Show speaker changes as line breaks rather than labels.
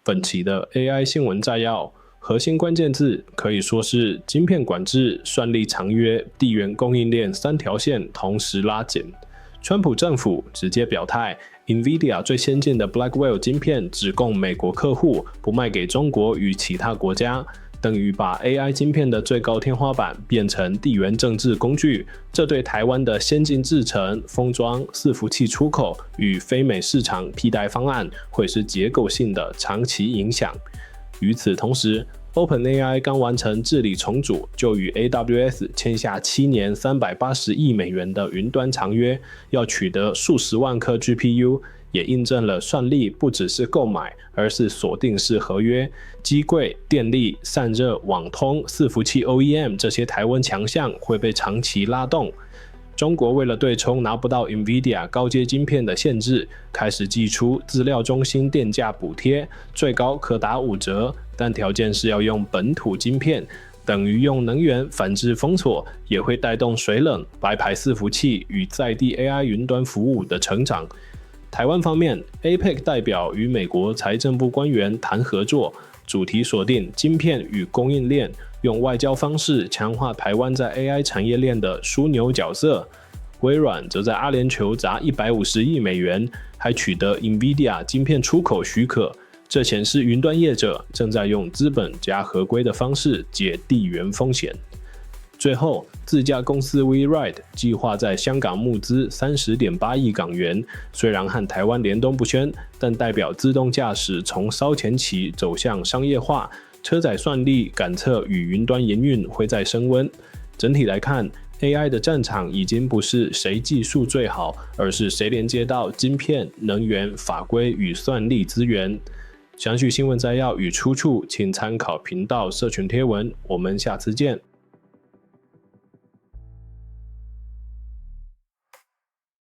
本期的 AI 新闻摘要，核心关键字可以说是晶片管制、算力长约、地缘供应链三条线同时拉紧。川普政府直接表态 ，NVIDIA 最先进的 Blackwell 晶片只供美国客户，不卖给中国与其他国家，等于把 AI 晶片的最高天花板变成地缘政治工具。这对台湾的先进制程、封装、伺服器出口与非美市场替代方案会是结构性的长期影响。与此同时， OpenAI 刚完成治理重组，就与 AWS 签下7年380亿美元的云端长约，要取得数十万颗 GPU， 也印证了算力不只是购买，而是锁定式合约。机柜、电力、散热、网通、伺服器 OEM 这些台湾强项会被长期拉动。中国为了对冲拿不到 NVIDIA 高阶晶片的限制，开始祭出资料中心电价补贴，最高可打5折，但条件是要用本土晶片，等于用能源反制封锁，也会带动水冷、白牌伺服器与在地 AI 云端服务的成长。台湾方面 ，APEC 代表与美国财政部官员谈合作，主题锁定晶片与供应链，用外交方式强化台湾在 AI 产业链的枢纽角色。微软则在阿联酋砸150亿美元，还取得 NVIDIA 晶片出口许可。这显示云端业者正在用资本加合规的方式解地缘风险。最后，自家公司 WeRide 计划在香港募资30.8亿港元，虽然和台湾联动不宣，但代表自动驾驶从烧钱期走向商业化，车载算力、感测与云端营运会再升温。整体来看， AI 的战场已经不是谁技术最好，而是谁连接到晶片、能源、法规与算力资源。详细新闻摘要与出处，请参考频道社群贴文。我们下次见。